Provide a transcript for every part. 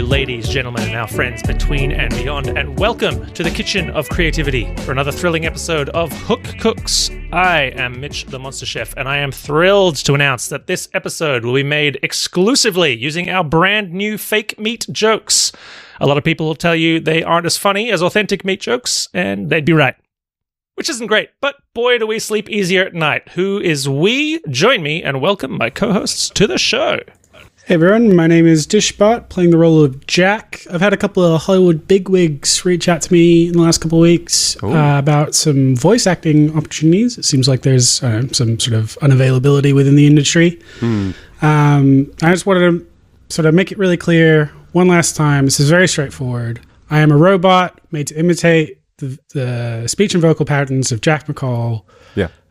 Ladies, gentlemen, and our friends between and beyond, and welcome to the Kitchen of Creativity for another thrilling episode of Hook Cooks. I am Mitch the Monster Chef, and I am thrilled to announce that this episode will be made exclusively using our brand new fake meat jokes. A lot of people will tell you they aren't as funny as authentic meat jokes, and they'd be right. Which isn't great, but boy, do we sleep easier at night. Who is we? Join me and welcome my co-hosts to the show. Hey everyone, my name is Dishbot, playing the role of Jack. I've had a couple of Hollywood bigwigs reach out to me in the last couple of weeks about some voice acting opportunities. It seems like there's some sort of unavailability within the industry. I just wanted to sort of make it really clear one last time. This is very straightforward. I am a robot made to imitate the speech and vocal patterns of Jack McCall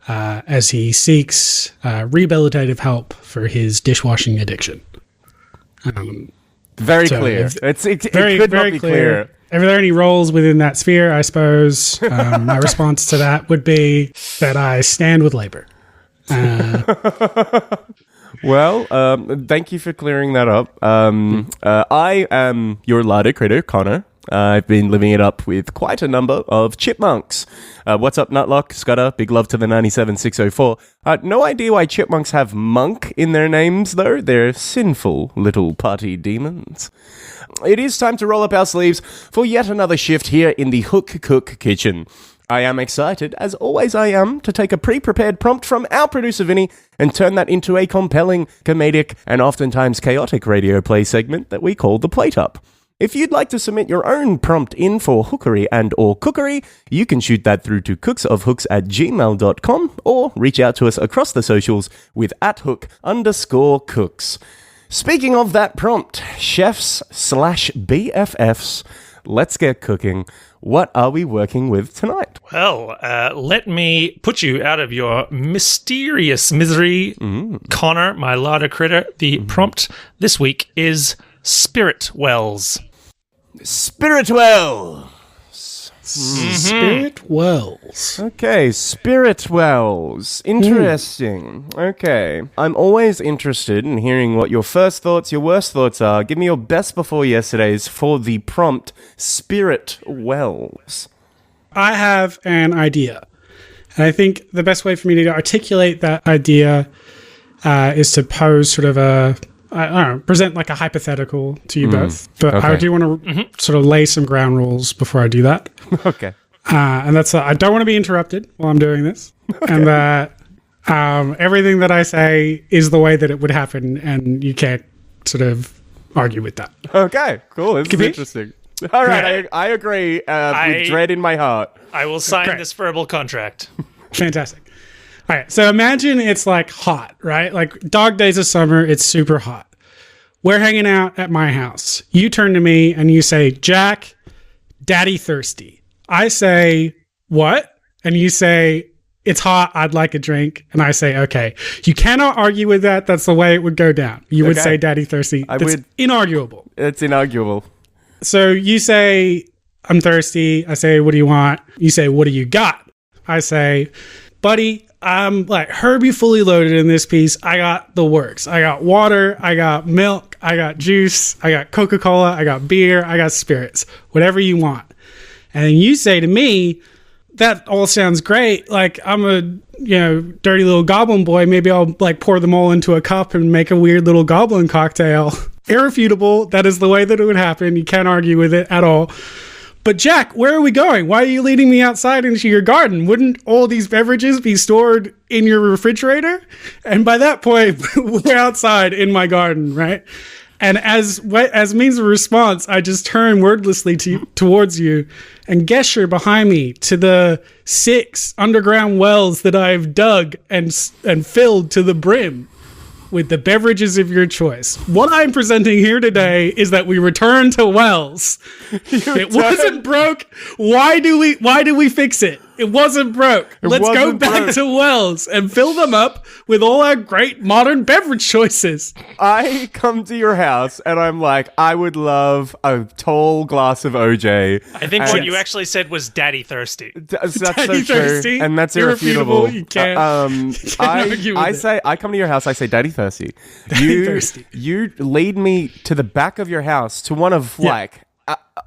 as he seeks rehabilitative help for his dishwashing addiction. Very clear. It could not be clear. Are there any roles within that sphere? I suppose my response to that would be that I stand with labor. Well, thank you for clearing that up. I am your larder critter, Connor. I've been living it up with quite a number of chipmunks. What's up, Nutlock, Scudder? Big love to the 97604. No idea why chipmunks have monk in their names, though. They're sinful little party demons. It is time to roll up our sleeves for yet another shift here in the Hook Cook Kitchen. I am excited, as always I am, to take a pre-prepared prompt from our producer Vinny and turn that into a compelling, comedic, and oftentimes chaotic radio play segment that we call the Plate Up. If you'd like to submit your own prompt in for hookery and or cookery, you can shoot that through to cooksofhooks@gmail.com or reach out to us across the socials with @hook_cooks. Speaking of that prompt, chefs/BFFs, let's get cooking. What are we working with tonight? Well, let me put you out of your mysterious misery. Connor, my larder critter. The prompt this week is Spirit Wells. Spirit Wells. Spirit Wells. Okay, Spirit Wells. Interesting. Okay. I'm always interested in hearing what your first thoughts, your worst thoughts are. Give me your best before yesterdays for the prompt Spirit Wells. I have an idea. And I think the best way for me to articulate that idea is to pose sort of present like a hypothetical to you both. But I do want to sort of lay some ground rules before I do that. Okay. And that's I don't want to be interrupted while I'm doing this. Okay. And that everything that I say is the way that it would happen, and you can't sort of argue with that. Okay, cool. This is interesting. All right, I agree with dread in my heart. I will sign this verbal contract. Fantastic. All right, so imagine it's like hot, right? Like dog days of summer, it's super hot. We're hanging out at my house. You turn to me and you say, Jack, daddy thirsty. I say, what? And you say, it's hot, I'd like a drink. And I say, okay. You cannot argue with that. That's the way it would go down. You would say daddy thirsty. That's inarguable. It's inarguable. So you say, I'm thirsty. I say, what do you want? You say, what do you got? I say, buddy, I'm like Herbie fully loaded in this piece. I got the works. I got water. I got milk. I got juice. I got Coca-Cola. I got beer. I got spirits. Whatever you want. And then you say to me, that all sounds great. Like I'm a, dirty little goblin boy. Maybe I'll like pour them all into a cup and make a weird little goblin cocktail. Irrefutable. That is the way that it would happen. You can't argue with it at all. But Jack, where are we going? Why are you leading me outside into your garden? Wouldn't all these beverages be stored in your refrigerator? And by that point, we're outside in my garden, right? And as means of response, I just turn wordlessly towards you and gesture behind me to the 6 underground wells that I've dug and filled to the brim with the beverages of your choice. What I'm presenting here today is that we return to wells. It wasn't broke. Why do we fix it? It wasn't broke. Let's go wasn't back broke. to wells and fill them up with all our great modern beverage choices. I come to your house and I'm like, I would love a tall glass of OJ. I think what you actually said was daddy thirsty. That's so Daddy true, thirsty, and that's irrefutable, irrefutable. you can't argue with it. I come to your house. I say, "Daddy thirsty." Daddy thirsty. You lead me to the back of your house to one of like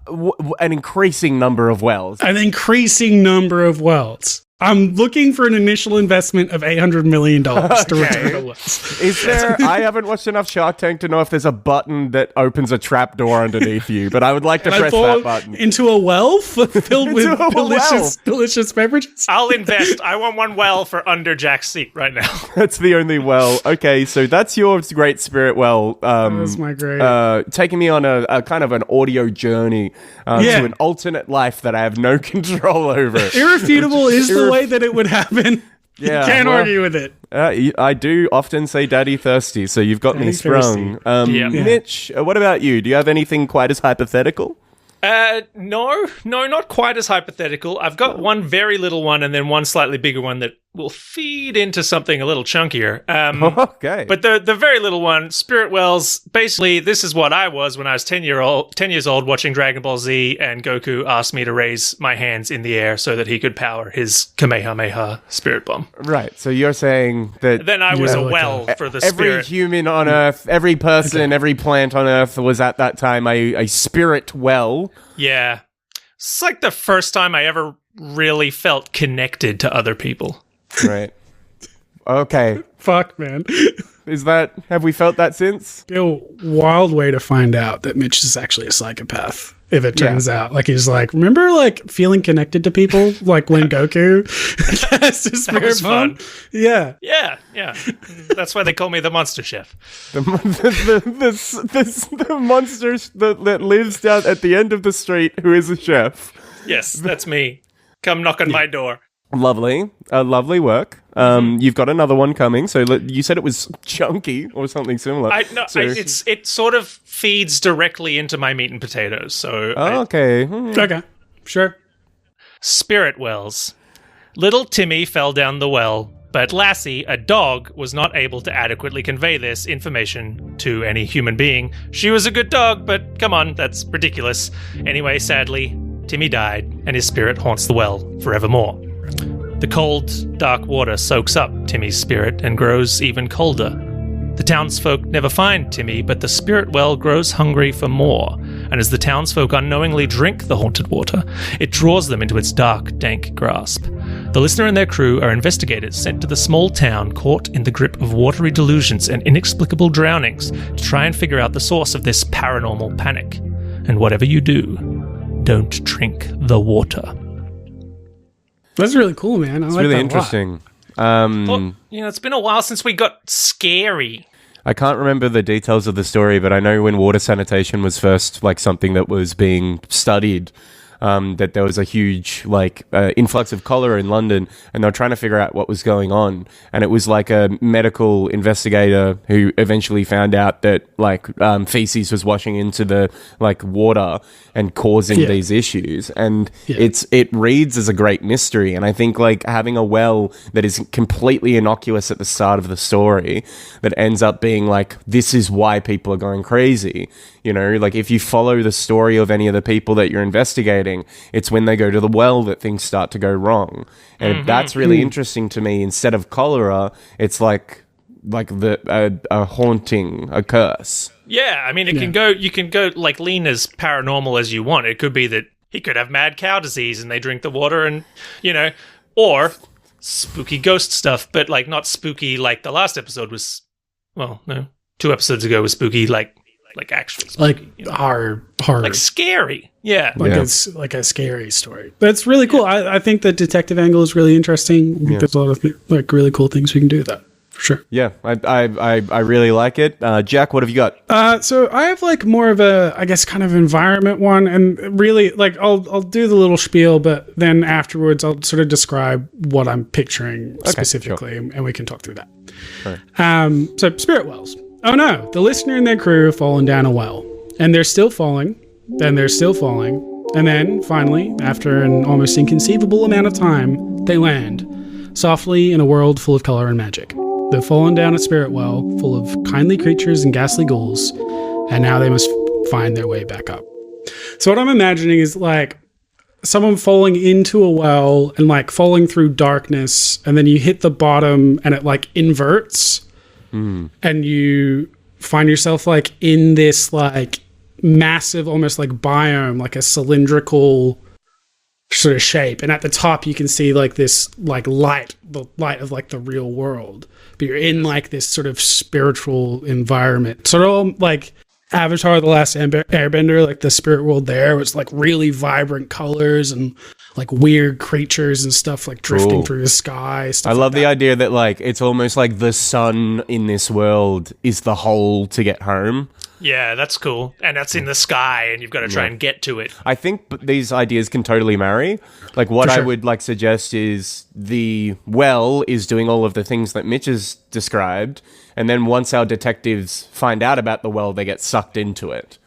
an increasing number of wells. An increasing number of wells. I'm looking for an initial investment of $800 million to return the wells. Is there? I haven't watched enough Shark Tank to know if there's a button that opens a trap door underneath you, but I would like to And I press fall that button. into a well filled with Into a delicious beverages. I'll invest. I want one well for under Jack's seat right now. That's the only well. Okay, so that's your great spirit well. That's my great. Taking me on a kind of an audio journey Yeah. to an alternate life that I have no control over. Irrefutable is the way that it would happen. Yeah, You can't well, argue with it. I do often say daddy thirsty, so you've got me Daddy sprung. Yeah. Mitch, what about you? Do you have anything quite as hypothetical? No, not quite as hypothetical. I've got one very little one and then one slightly bigger one that will feed into something a little chunkier. Okay. But the very little one, Spirit Wells, basically this is what I was when I was 10 years old watching Dragon Ball Z, and Goku asked me to raise my hands in the air so that he could power his Kamehameha Spirit Bomb. Right, so you're saying that Then I was Yeah, a like well for the every spirit. human on Earth, every person, every plant on Earth was at that time a spirit well. Yeah. It's like the first time I ever really felt connected to other people. Right. Okay. Fuck, man. Have we felt that since? A wild way to find out that Mitch is actually a psychopath. If it turns out, like, he's like, remember, like, feeling connected to people, like when Goku cast his spirit was bomb? fun. Yeah. Yeah. That's why they call me the Monster Chef. The monster that lives down at the end of the street who is a chef. Yes, that's me. Come knock on my door. Lovely. Lovely work. You've got another one coming. So you said it was chunky or something similar. It sort of feeds directly into my meat and potatoes. So Okay. Okay. Sure. Spirit wells. Little Timmy fell down the well, but Lassie, a dog, was not able to adequately convey this information to any human being. She was a good dog, but come on, that's ridiculous. Anyway, sadly, Timmy died, and his spirit haunts the well forevermore. The cold, dark water soaks up Timmy's spirit and grows even colder. The townsfolk never find Timmy, but the spirit well grows hungry for more, and as the townsfolk unknowingly drink the haunted water, it draws them into its dark, dank grasp. The listener and their crew are investigators sent to the small town caught in the grip of watery delusions and inexplicable drownings to try and figure out the source of this paranormal panic. And whatever you do, don't drink the water. That's really cool, man. It's really interesting. Well, it's been a while since we got scary. I can't remember the details of the story, but I know when water sanitation was first like something that was being studied, that there was a huge influx of cholera in London, and they were trying to figure out what was going on. And it was like a medical investigator who eventually found out that feces was washing into the water and causing these issues. And it reads as a great mystery. And I think having a well that is completely innocuous at the start of the story that ends up being this is why people are going crazy. If you follow the story of any of the people that you're investigating, it's when they go to the well that things start to go wrong. And that's really interesting to me. Instead of cholera, it's a haunting, a curse. Yeah, I mean, you can go lean as paranormal as you want. It could be that he could have mad cow disease and they drink the water and, or spooky ghost stuff, but not spooky like the last episode was, well, no, 2 episodes ago was spooky like actually spooky, horror, scary. Yeah. It's like a scary story. That's really cool. I think the detective angle is really interesting. I think there's a lot of really cool things we can do with that. For sure. Yeah, I really like it. Jack, what have you got? So I have more of a, I guess, kind of environment one, and really I'll do the little spiel, but then afterwards I'll sort of describe what I'm picturing specifically, and we can talk through that. Right. So spirit wells. Oh no, the listener and their crew have fallen down a well, and they're still falling, then they're still falling, And then, finally, after an almost inconceivable amount of time, they land, softly in a world full of color and magic. They've fallen down a spirit well, full of kindly creatures and ghastly ghouls, and now they must find their way back up. So what I'm imagining is like someone falling into a well and like falling through darkness, and then you hit the bottom and it like inverts, and you find yourself like in this like massive, almost like biome, like a cylindrical sort of shape, and at the top you can see like this like light, the light of like the real world, but you're in like this sort of spiritual environment, sort of like Avatar: The Last Airbender, like the spirit world there was like really vibrant colors and like weird creatures and stuff like drifting through the sky. I love the idea that like it's almost like the sun in this world is the hole to get home. Yeah, that's cool. And that's in the sky, and you've got to try and get to it. I think these ideas can totally marry. Like what For I sure. would like suggest is the well is doing all of the things that Mitch has described, and then once our detectives find out about the well, they get sucked into it.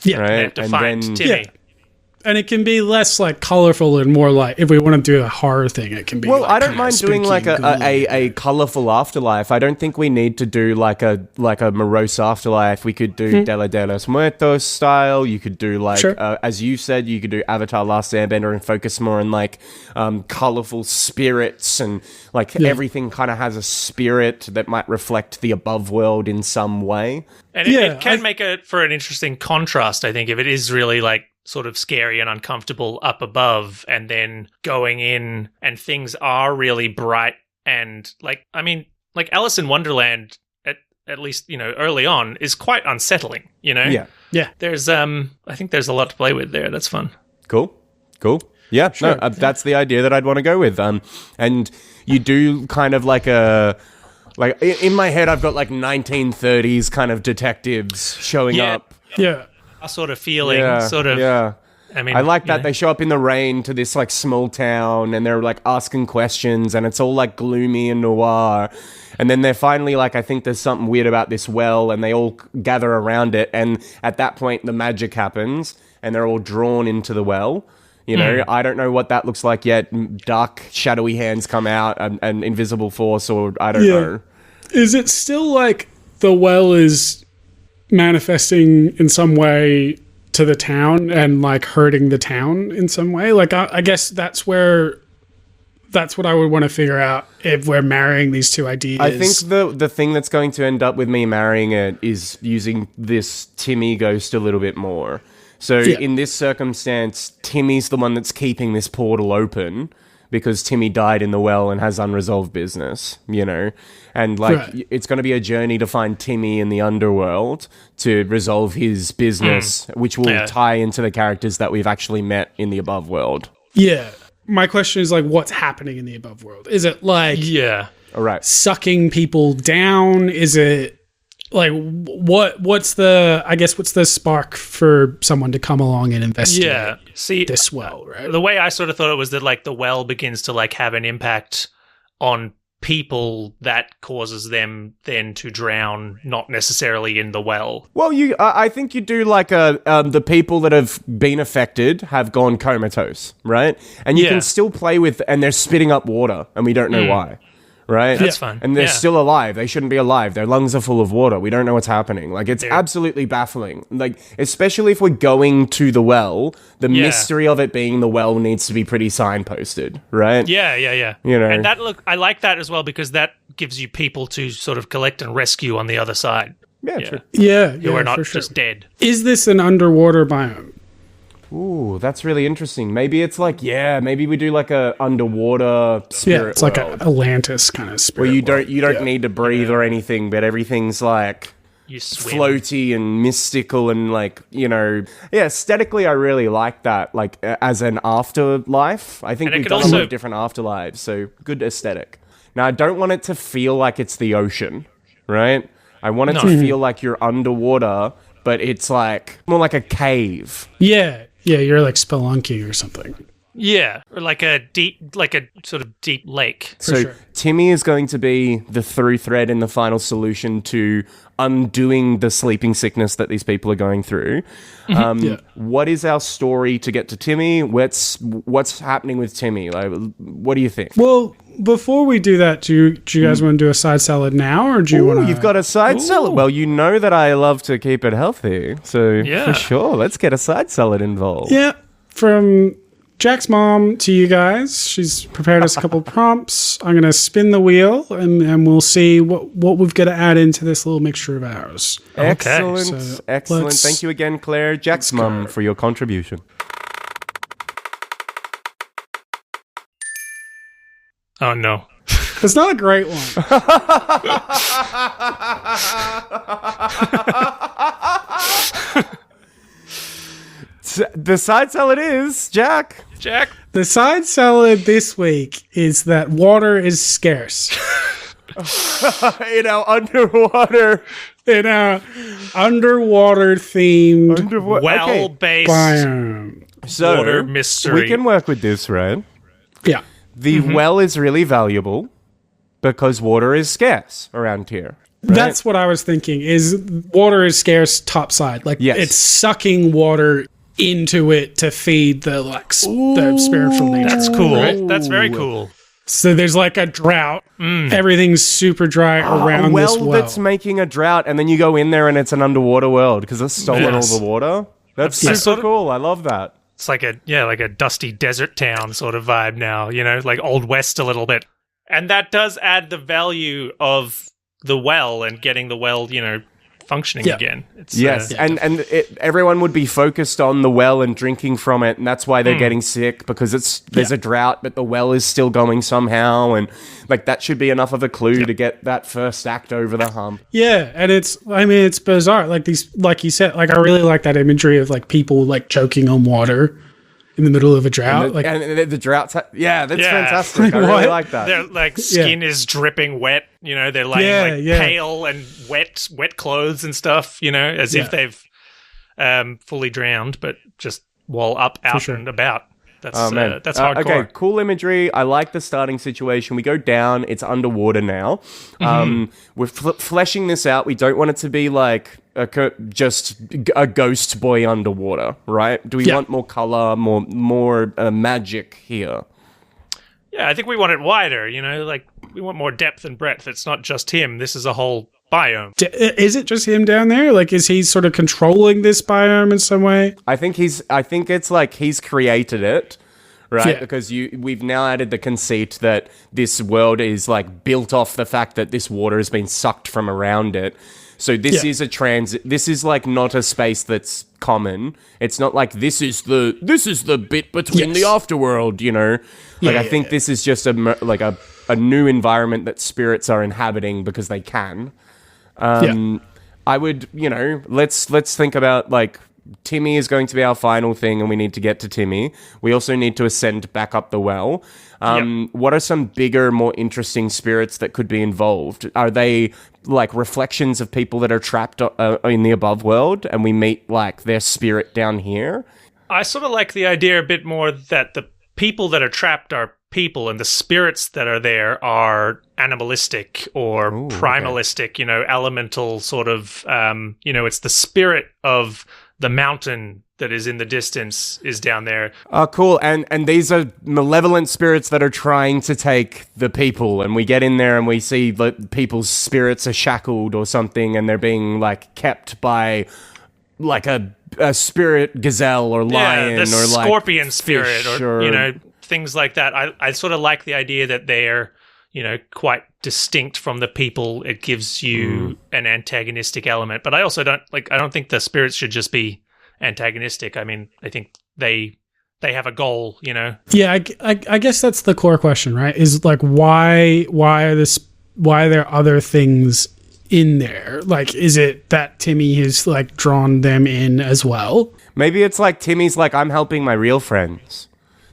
Yeah. Right? They have to And find then- Timmy. Yeah. And it can be less like colorful and more like, if we want to do a horror thing, it can be Well, like, I don't kinda mind doing spooky like and a colorful afterlife. I don't think we need to do like a morose afterlife. We could do Dela de los Muertos style. You could do like, Sure. as you said, you could do Avatar: Last Airbender and focus more on like colorful spirits and like everything kind of has a spirit that might reflect the above world in some way. And it can make it for an interesting contrast, I think, if it is really like sort of scary and uncomfortable up above, and then going in and things are really bright and like, I mean, like Alice in Wonderland, at least, you know, early on is quite unsettling, you know? Yeah. Yeah. There's, I think there's a lot to play with there. That's fun. Cool. Yeah, Sure. no, that's the idea that I'd want to go with. And you do kind of like in my head, I've got like 1930s kind of detectives showing up. Yeah. A sort of feeling, Yeah, Yeah. I mean, I like that you know. they show up in the rain to this like small town and they're like asking questions and it's all like gloomy and noir. And then they're finally like, I think there's something weird about this well, and they all gather around it. And at that point, the magic happens and they're all drawn into the well. You know, I don't know what that looks like yet. Dark, shadowy hands come out, an invisible force, or I don't know. Is it still like the well is manifesting in some way to the town and like hurting the town in some way? Like, I guess that's what I would want to figure out if we're marrying these two ideas. I think the thing that's going to end up with me marrying it is using this Timmy ghost a little bit more. So in this circumstance, Timmy's the one that's keeping this portal open because Timmy died in the well and has unresolved business, you know? And like, it's going to be a journey to find Timmy in the underworld to resolve his business, which will tie into the characters that we've actually met in the above world. Yeah. My question is like, what's happening in the above world? Is it like Yeah. All right. sucking people down? Is it like what's the spark for someone to come along and investigate Yeah. See, this well, right? the way I sort of thought it was that like the well begins to like have an impact on people that causes them then to drown, not necessarily in the well. Well, I think you do like the people that have been affected have gone comatose, right? And you Yeah. can still play with, and they're spitting up water, and we don't know why, right? That's fun. And they're Yeah. still alive. They shouldn't be alive. Their lungs are full of water. We don't know what's happening. Like, it's absolutely baffling. Like, especially if we're going to the well, the mystery of it being the well needs to be pretty signposted, right? Yeah. You know. And I like that as well because that gives you people to sort of collect and rescue on the other side. Yeah, true. Yeah, Who are not for sure. just dead. Is this an underwater biome? Ooh, that's really interesting. Maybe it's like, maybe we do like a underwater spirit Yeah, it's like world. an Atlantis kind of spirit. Where you world. don't need to breathe or anything, but everything's like You swim. floaty and mystical and like, you know, aesthetically I really like that, like as an afterlife. I think And it we've could done a also- lot of different afterlives, so good aesthetic. Now I don't want it to feel like it's the ocean, right? I want it to feel like you're underwater, but it's like more like a cave. Yeah, you're like spelunking or something. Yeah, or like a sort of deep lake. So sure. Timmy is going to be the through thread in the final solution to undoing the sleeping sickness that these people are going through. What is our story to get to Timmy? What's happening with Timmy? Like, what do you think? Well, before we do that, do you guys want to do a side salad now, or do you want to? You've got a side salad. Well, you know that I love to keep it healthy, so Yeah. for sure, let's get a side salad involved. Yeah, from Jack's mom to you guys. She's prepared us a couple prompts. I'm going to spin the wheel, and we'll see what we've got to add into this little mixture of ours. Excellent, So excellent. let's- Thank you again, Claire, Jack's mum, for your contribution. Oh no. It's not a great one. The side salad is, Jack. Jack? The side salad this week is that water is scarce In our underwater. in a underwater themed Okay. Well-based biome. So, water mystery. we can work with this, right? Yeah. The well is really valuable because water is scarce around here. Right? That's what I was thinking. Is water is scarce topside. Like Yes. it's sucking water into it to feed the the spiritual nature. That's cool. Right? That's very cool. So there's like a drought. Everything's super dry around a well this well. that's making a drought, and then you go in there and it's an underwater world because it's stolen Yes. all the water. That's Yeah. super cool. I love that. It's like a dusty desert town sort of vibe now, like Old West a little bit. And that does add the value of the well and getting the well, functioning Yeah. again. It's, Yes, and everyone would be focused on the well and drinking from it, and that's why they're getting sick because there's a drought, but the well is still going somehow, and like that should be enough of a clue to get that first act over the hump. Yeah, and it's bizarre. Like these, like you said, like I really like that imagery of like people like choking on water in the middle of a drought. And the droughts, that's Yeah. fantastic. I really What? like that. their like skin is dripping wet, they're laying pale and wet clothes and stuff, as if they've fully drowned, but just while out sure. and about. That's Man. that's hardcore. Okay, cool imagery. I like the starting situation. We go down. It's underwater now. We're fleshing this out. We don't want it to be like just a ghost boy underwater, right? Do we want more color, more magic here? Yeah, I think we want it wider, like we want more depth and breadth. It's not just him. This is a whole biome. Is it just him down there? Like, is he sort of controlling this biome in some way? I think it's like he's created it, right? Yeah. Because we've now added the conceit that this world is like built off the fact that this water has been sucked from around it. So this is a transit. This is like not a space that's common. It's not like this is the bit between the afterworld, Like I think this is just a new environment that spirits are inhabiting because they can. I would, let's think about like Timmy is going to be our final thing and we need to get to Timmy. We also need to ascend back up the well. What are some bigger, more interesting spirits that could be involved? Are they like reflections of people that are trapped in the above world and we meet like their spirit down here? I sort of like the idea a bit more that the people that are trapped are people and the spirits that are there are animalistic or primalistic, elemental sort of, it's the spirit of the mountain that is in the distance is down there. Oh, cool. And these are malevolent spirits that are trying to take the people. And we get in there and we see that people's spirits are shackled or something and they're being like kept by like a spirit gazelle or lion the or like scorpion spirit fish or things like that. I sort of like the idea that they're, quite distinct from the people. It gives you an antagonistic element. But I also don't think the spirits should just be antagonistic. I mean, I think they have a goal, Yeah, I guess that's the core question, right? Is like why are there other things in there? Like, is it that Timmy has like drawn them in as well? Maybe it's like Timmy's like, I'm helping my real friends.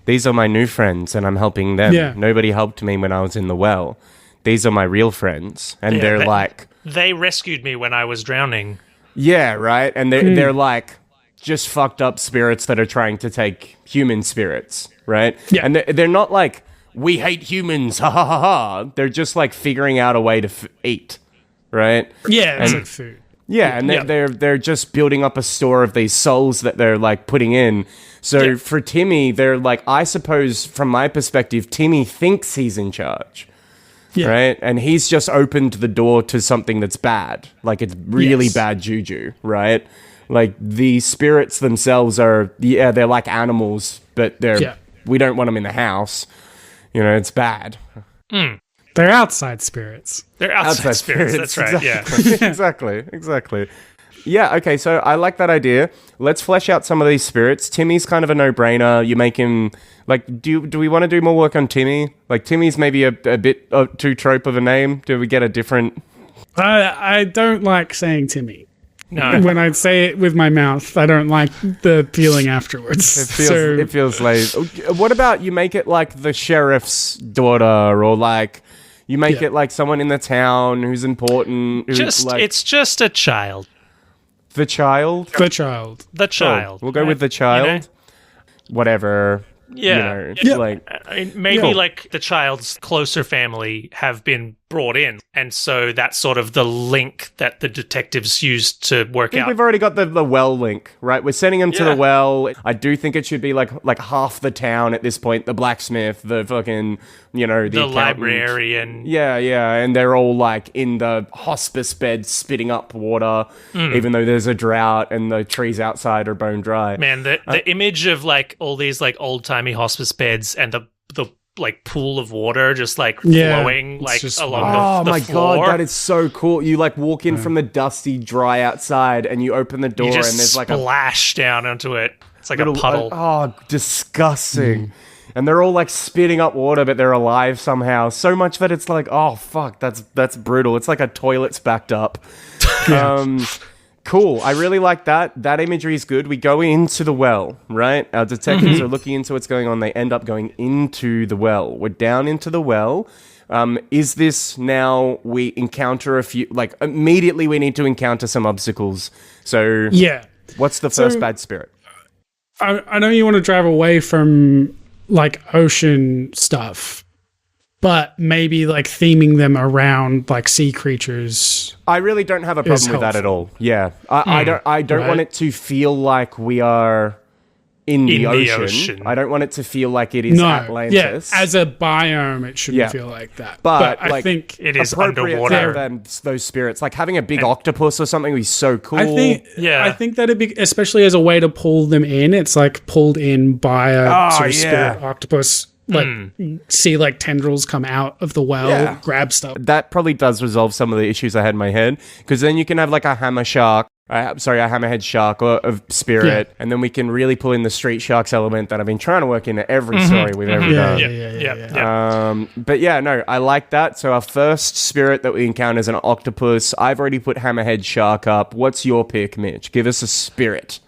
These are my new friends and I'm helping them. Yeah. Nobody helped me when I was in the well. These are my real friends. And they're like... They rescued me when I was drowning. Yeah, right? And they're like just fucked up spirits that are trying to take human spirits. right? Yeah. And they're not like, we hate humans, ha ha ha ha. They're just like figuring out a way to eat, right? Yeah, it's like food. Yeah, and they're just building up a store of these souls that they're like putting in. So for Timmy, they're like, I suppose from my perspective, Timmy thinks he's in charge. Yeah. Right? And he's just opened the door to something that's bad. Like it's really bad juju, right? Like the spirits themselves are, they're like animals, but we don't want them in the house. You know, it's bad. They're outside spirits. They're outside spirits. That's right. Exactly. Yeah. exactly. Yeah, okay, so I like that idea. Let's flesh out some of these spirits. Timmy's kind of a no-brainer. You make him, like, do we want to do more work on Timmy? Like, Timmy's maybe a bit too trope of a name. Do we get a different... I don't like saying Timmy. No. When I say it with my mouth, I don't like the feeling afterwards. It feels like... What about you make it like the sheriff's daughter, or like... You make it like someone in the town who's important. It's just a child. The child? The child. The child. We'll go with the child. You know? Whatever. Yeah. You know, like... I mean, maybe like the child's closer family have been brought in, and so that's sort of the link that the detectives used to work I think out. we've already got the well link, right? We're sending them to the well. I do think it should be like half the town at this point. The blacksmith, the fucking, you know, the accountant. Librarian. Yeah, and they're all like in the hospice bed spitting up water, even though there's a drought and the trees outside are bone dry. Man, the image of like all these like old-timey hospice beds and the like pool of water just like flowing like just along the my floor. god, that is so cool. You like walk in from the dusty, dry outside and you open the door You and just there's like a splash down onto it. It's like a puddle. Disgusting. And they're all like spitting up water, but they're alive somehow. So much that it's like, oh fuck, that's brutal. It's like a toilet's backed up. Cool. I really like that. That imagery is good. We go into the well, right? Our detectives are looking into what's going on. They end up going into the well. We're down into the well. Is this now we encounter a few, like immediately we need to encounter some obstacles. So what's the first bad spirit? I know you want to drive away from like ocean stuff, but maybe like theming them around like sea creatures. I really don't have a problem with that at all. Yeah, I don't want it to feel like we are in the ocean. I don't want it to feel like it is Atlantis. Yeah, as a biome, it shouldn't feel like that. But I like, think it is appropriate underwater. than those spirits. Like having a big octopus or something would be so cool. I think that'd be, especially as a way to pull them in. It's like pulled in by a sort of spirit octopus. Like see like tendrils come out of the well, grab stuff. That probably does resolve some of the issues I had in my head, because then you can have like a hammerhead shark or a spirit, and then we can really pull in the street sharks element that I've been trying to work into every story we've ever done. But yeah, no, I like that. So our first spirit that we encounter is an octopus. I've already put hammerhead shark up. What's your pick, Mitch? Give us a spirit.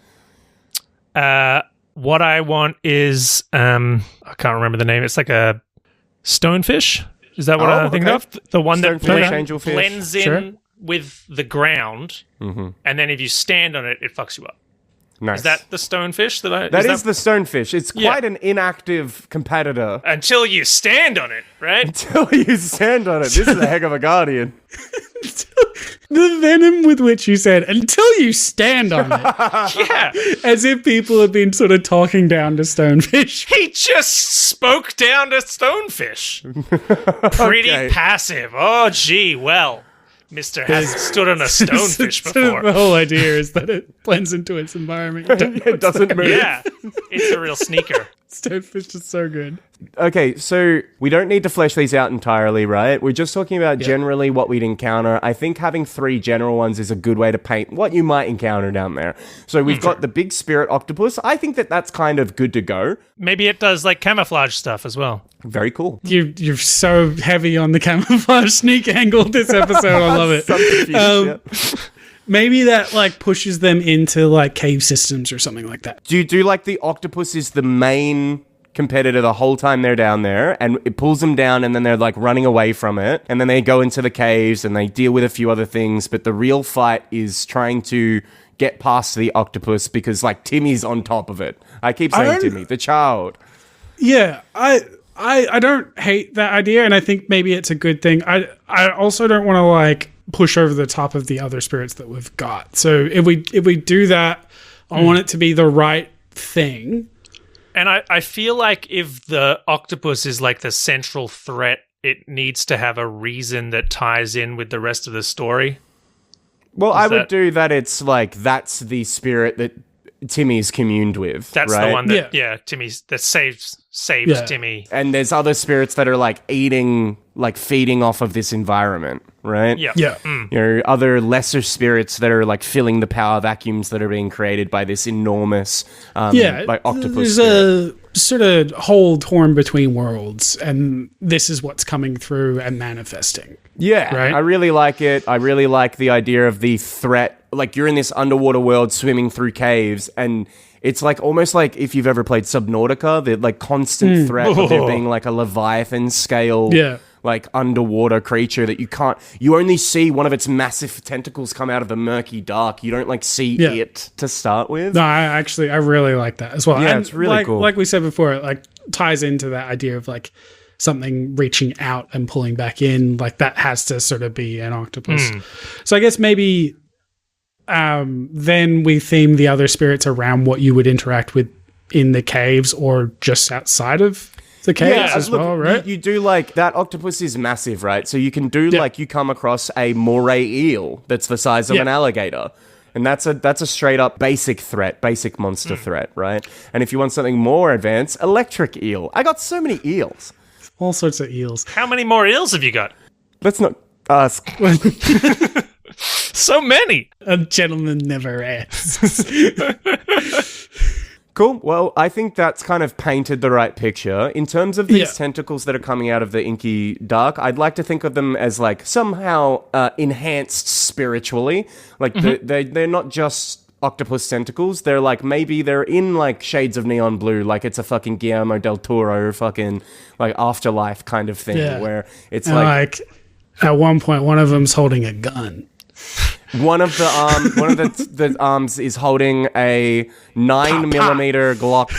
What I want is I can't remember the name. It's like a stonefish. Is that what I'm thinking of? The one that blends in with the ground, and then if you stand on it, it fucks you up. Nice. Is that the stonefish? That is the stonefish. It's quite an inactive competitor. Until you stand on it, right? Until you stand on it. This is a heck of a guardian. The venom with which you said, until you stand on it. Yeah. As if people have been sort of talking down to stonefish. He just spoke down to stonefish. Pretty passive. Oh, gee, well. Mr. hasn't stood on a stonefish before. The whole idea is that it blends into its environment. It doesn't move. Yeah, it's a real sneaker. Stonefish is so good. Okay, so we don't need to flesh these out entirely, right? We're just talking about generally what we'd encounter. I think having 3 general ones is a good way to paint what you might encounter down there. So we've got the big spirit octopus. I think that's kind of good to go. Maybe it does like camouflage stuff as well. Very cool. You're so heavy on the camouflage sneak angle this episode. I love it. Maybe that like pushes them into like cave systems or something like that. Do you do like the octopus is the main competitor the whole time they're down there, and it pulls them down, and then they're like running away from it, and then they go into the caves and they deal with a few other things, but the real fight is trying to get past the octopus because like Timmy's on top of it. I keep saying Timmy, the child. Yeah, I don't hate that idea, and I think maybe it's a good thing. I also don't want to like push over the top of the other spirits that we've got. So if we do that, I want it to be the right thing. And I feel like if the octopus is like the central threat, it needs to have a reason that ties in with the rest of the story. Well, I would do that. It's like that's the spirit that Timmy's communed with. That's right? the one that Timmy's that saves Timmy. And there's other spirits that are like feeding off of this environment, right? Yeah. You know, other lesser spirits that are like filling the power vacuums that are being created by this enormous like octopus there's a sort of hole torn between worlds, and this is what's coming through and manifesting. Yeah, right? I really like it. I really like the idea of the threat. Like, you're in this underwater world swimming through caves, and it's like almost like if you've ever played Subnautica, the like constant threat of there being like a Leviathan scale like underwater creature that you only see one of its massive tentacles come out of the murky dark. You don't like see it to start with. No, I really like that as well. Yeah, and it's really cool. Like we said before, it like ties into that idea of like something reaching out and pulling back in. Like that has to sort of be an octopus. So I guess maybe then we theme the other spirits around what you would interact with in the caves or just outside of the caves as well, right? You do like that octopus is massive, right? So you can do like you come across a moray eel that's the size of an alligator. And that's a straight up basic threat, basic monster threat, right? And if you want something more advanced, electric eel. I got so many eels. All sorts of eels. How many more eels have you got? Let's not ask. So many. A gentleman never asks. Cool. Well, I think that's kind of painted the right picture. In terms of these tentacles that are coming out of the inky dark, I'd like to think of them as like somehow enhanced spiritually. Like they're not just octopus tentacles. They're like, maybe they're in like shades of neon blue, like it's a fucking Guillermo del Toro fucking like Afterlife kind of thing where it's like at one point one of them's holding a gun. One of the arms is holding a 9mm Glock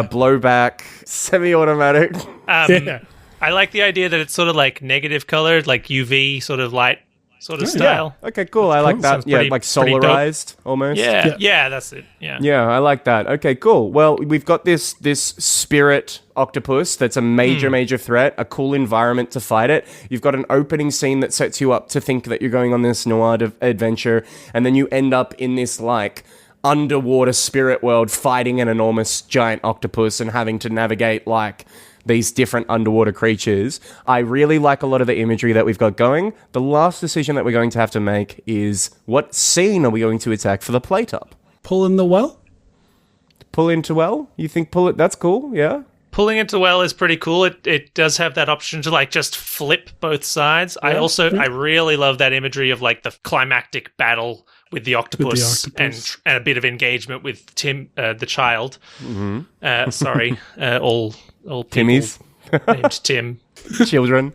blowback semi-automatic. I like the idea that it's sort of like negative colored, like UV sort of light sort of style. Yeah. Okay, cool. I like that. Yeah, like solarized almost. Yeah, that's it. Yeah, I like that. Okay, cool. Well, we've got this spirit octopus that's a major threat, a cool environment to fight it. You've got an opening scene that sets you up to think that you're going on this noir adventure, and then you end up in this like underwater spirit world fighting an enormous giant octopus and having to navigate like these different underwater creatures. I really like a lot of the imagery that we've got going. The last decision that we're going to have to make is what scene are we going to attack for the plate up? Pull in the well? Pull into well? You think pull it? That's cool, yeah. Pulling into well is pretty cool. It does have that option to like just flip both sides. I really love that imagery of like the climactic battle with the octopus, and a bit of engagement with Tim, the child. Sorry, all people Timmy's named Tim. Children.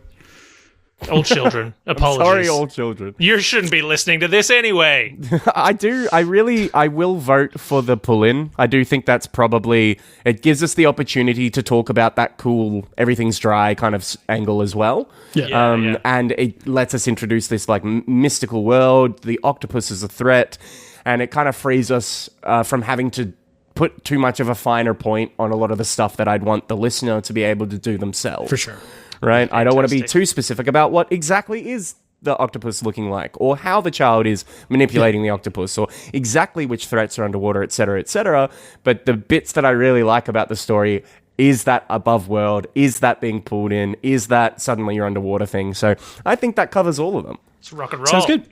Old children. Apologies. Sorry, old children. You shouldn't be listening to this anyway. I will vote for the pull-in. I do think that's probably, it gives us the opportunity to talk about that cool, everything's dry kind of angle as well. And it lets us introduce this like mystical world. The octopus is a threat, and it kind of frees us from having to put too much of a finer point on a lot of the stuff that I'd want the listener to be able to do themselves. For sure. Right? I don't want to be too specific about what exactly is the octopus looking like, or how the child is manipulating the octopus, or exactly which threats are underwater, etc., etc. But the bits that I really like about the story is that above world, is that being pulled in, is that suddenly you're underwater thing. So I think that covers all of them. It's rock and roll. Sounds good.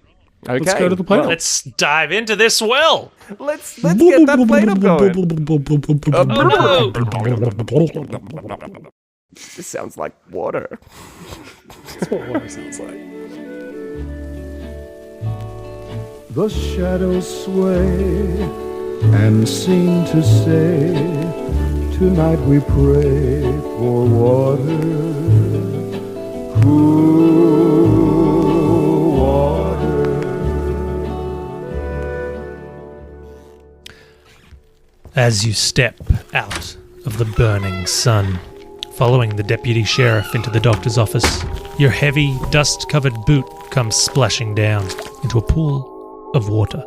Okay. Let's go to the plate. Well, let's dive into this well. Let's get that plate up going. This sounds like water. That's what water sounds like. The shadows sway and seem to say, tonight we pray for water, cool water. As you step out of the burning sun. Following the deputy sheriff into the doctor's office, your heavy, dust-covered boot comes splashing down into a pool of water.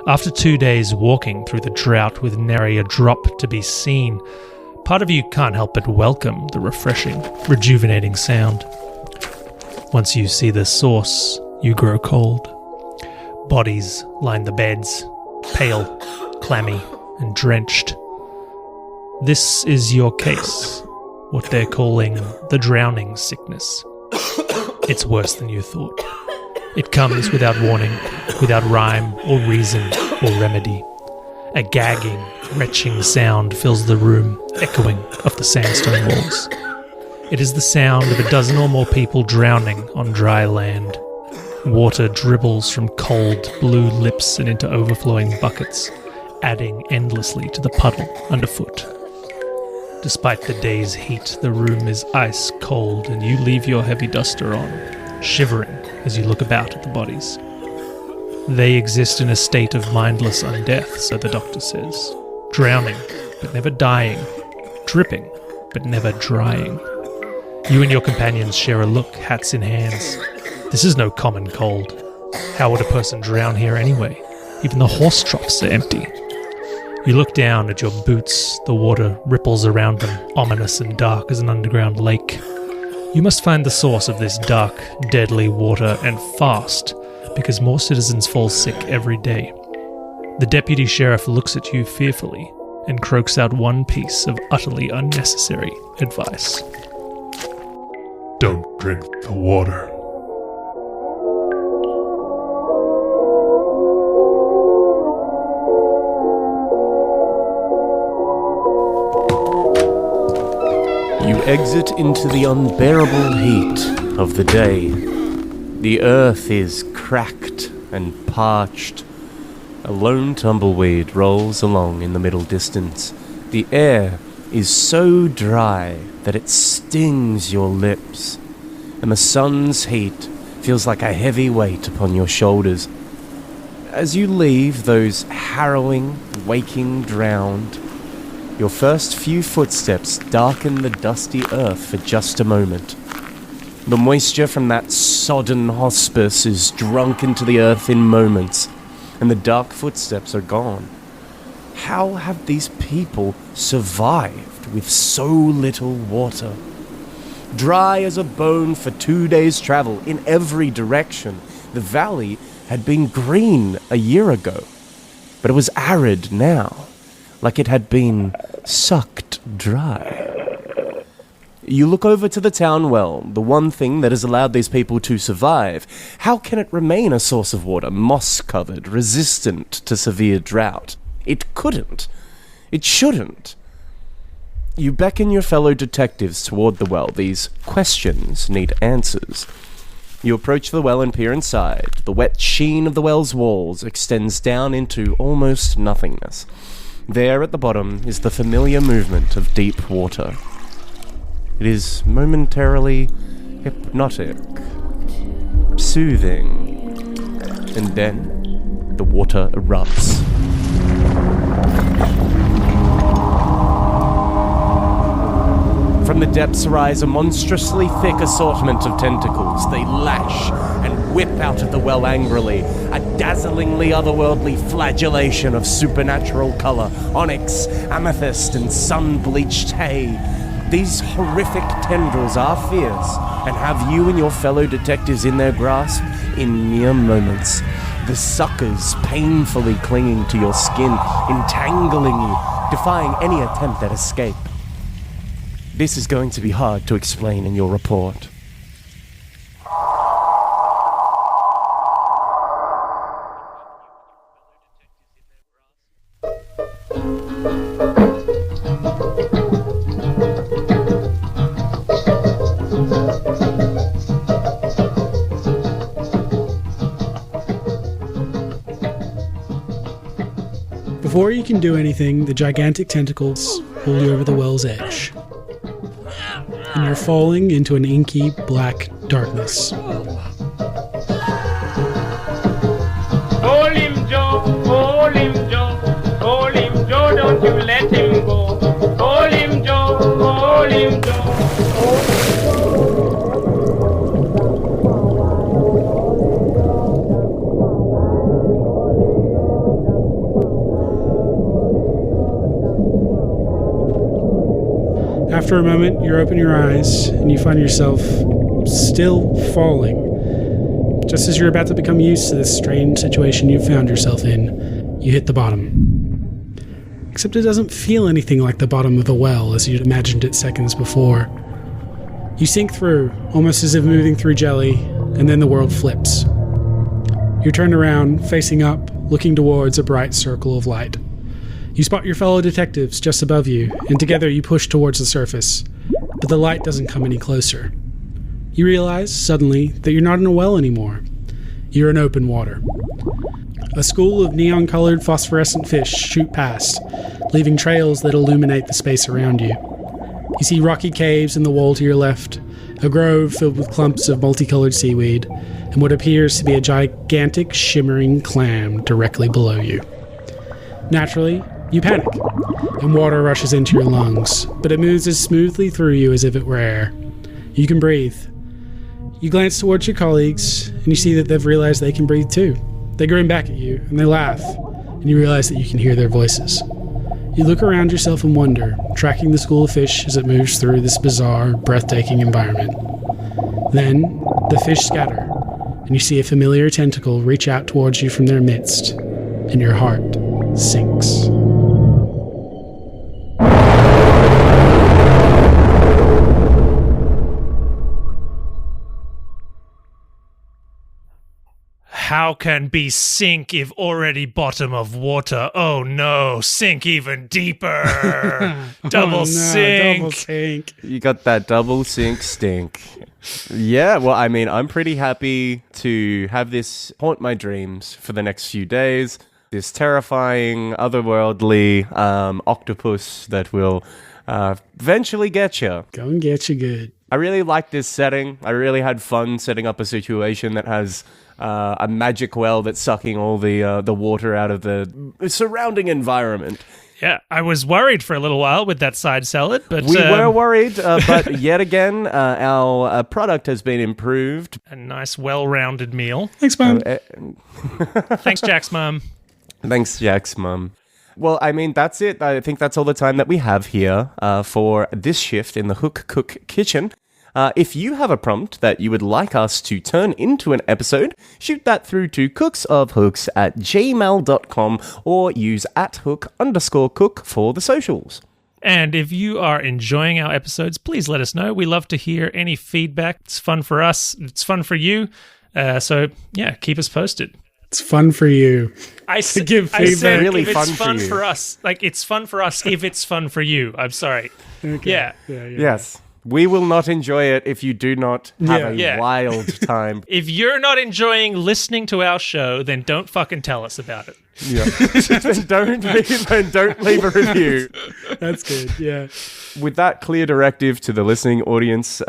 After 2 days walking through the drought with nary a drop to be seen, part of you can't help but welcome the refreshing, rejuvenating sound. Once you see the source, you grow cold. Bodies line the beds, pale, clammy, and drenched. This is your case, what they're calling the drowning sickness. It's worse than you thought. It comes without warning, without rhyme or reason or remedy. A gagging, retching sound fills the room, echoing off the sandstone walls. It is the sound of a dozen or more people drowning on dry land. Water dribbles from cold, blue lips and into overflowing buckets, adding endlessly to the puddle underfoot. Despite the day's heat, the room is ice cold and you leave your heavy duster on, shivering as you look about at the bodies. They exist in a state of mindless undeath, so the doctor says. Drowning, but never dying. Dripping, but never drying. You and your companions share a look, hats in hands. This is no common cold. How would a person drown here anyway? Even the horse troughs are empty. You look down at your boots. The water ripples around them, ominous and dark as an underground lake. You must find the source of this dark, deadly water, and fast, because more citizens fall sick every day. The deputy sheriff looks at you fearfully and croaks out one piece of utterly unnecessary advice. Don't drink the water. You exit into the unbearable heat of the day. The earth is cracked and parched. A lone tumbleweed rolls along in the middle distance. The air is so dry that it stings your lips, and the sun's heat feels like a heavy weight upon your shoulders. As you leave those harrowing, waking drowned, your first few footsteps darken the dusty earth for just a moment. The moisture from that sodden hospice is drunk into the earth in moments, and the dark footsteps are gone. How have these people survived with so little water? Dry as a bone for 2 days' travel in every direction, the valley had been green a year ago, but it was arid now, like it had been sucked dry. You look over to the town well, the one thing that has allowed these people to survive. How can it remain a source of water, moss-covered, resistant to severe drought? It couldn't. It shouldn't. You beckon your fellow detectives toward the well. These questions need answers. You approach the well and peer inside. The wet sheen of the well's walls extends down into almost nothingness. There at the bottom is the familiar movement of deep water. It is momentarily hypnotic, soothing, and then the water erupts. From the depths rise a monstrously thick assortment of tentacles. They lash and whip out of the well angrily, a dazzlingly otherworldly flagellation of supernatural color, onyx, amethyst, and sun-bleached hay. These horrific tendrils are fierce, and have you and your fellow detectives in their grasp in mere moments. The suckers painfully clinging to your skin, entangling you, defying any attempt at escape. This is going to be hard to explain in your report. Before you can do anything, the gigantic tentacles pull you over the well's edge, and you're falling into an inky black darkness. Hold him, Joe, hold him, Joe, hold him, Joe, don't you let him go. After a moment, you open your eyes and you find yourself still falling. Just as you're about to become used to this strange situation you found yourself in, you hit the bottom. Except it doesn't feel anything like the bottom of the well as you'd imagined it seconds before. You sink through, almost as if moving through jelly, and then the world flips. You're turned around, facing up, looking towards a bright circle of light. You spot your fellow detectives just above you, and together you push towards the surface, but the light doesn't come any closer. You realize, suddenly, that you're not in a well anymore. You're in open water. A school of neon-colored phosphorescent fish shoot past, leaving trails that illuminate the space around you. You see rocky caves in the wall to your left, a grove filled with clumps of multicolored seaweed, and what appears to be a gigantic, shimmering clam directly below you. Naturally, you panic, and water rushes into your lungs, but it moves as smoothly through you as if it were air. You can breathe. You glance towards your colleagues, and you see that they've realized they can breathe too. They grin back at you, and they laugh, and you realize that you can hear their voices. You look around yourself and wonder, tracking the school of fish as it moves through this bizarre, breathtaking environment. Then, the fish scatter, and you see a familiar tentacle reach out towards you from their midst, and your heart sinks. How can be sink if already bottom of water? Oh no, sink even deeper. Double sink. Double sink. You got that double sink stink. Yeah, well, I mean, I'm pretty happy to have this haunt my dreams for the next few days. This terrifying, otherworldly octopus that will eventually get you. Go and get you good. I really like this setting. I really had fun setting up a situation that has a magic well that's sucking all the water out of the surrounding environment. Yeah, I was worried for a little while with that side salad, but We were worried, but yet again, our product has been improved. a nice, well-rounded meal. Thanks, Mom. Thanks, Jack's mum. Thanks, Jack's mum. Well, I mean, that's it. I think that's all the time that we have here for this shift in the Hook Cook Kitchen. If you have a prompt that you would like us to turn into an episode, shoot that through to cooksofhooks@gmail.com or use @hook_cook for the socials. And if you are enjoying our episodes, please let us know. We love to hear any feedback. It's fun for us. It's fun for you. So, yeah, keep us posted. It's fun for you. I give I feedback. said Really if fun it's for fun you. for us. Like, it's fun for us if it's fun for you. I'm sorry. Okay. Yeah. Yes. We will not enjoy it if you do not have a Yeah. wild time. If you're not enjoying listening to our show, then don't fucking tell us about it. Yeah. then don't leave a review. That's good. Yeah. With that clear directive to the listening audience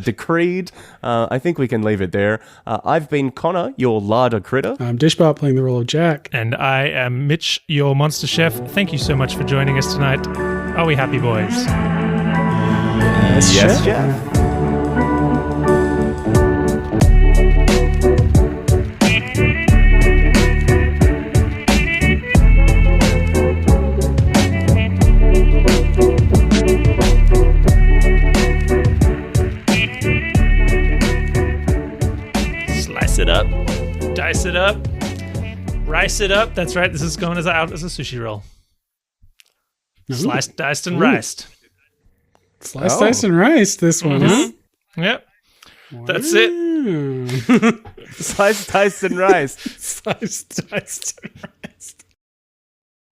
decreed, I think we can leave it there. I've been Connor, your larder critter. I'm Dishbot playing the role of Jack. And I am Mitch, your monster chef. Thank you so much for joining us tonight. Are we happy, boys? Yes, Jeff. Slice it up, dice it up, rice it up. That's right. This is going out as a sushi roll. Sliced, diced, and riced. Sliced, diced, and rice, this one, huh? Yep. That's it. Mm. Sliced, diced, and rice. Sliced, diced, and rice.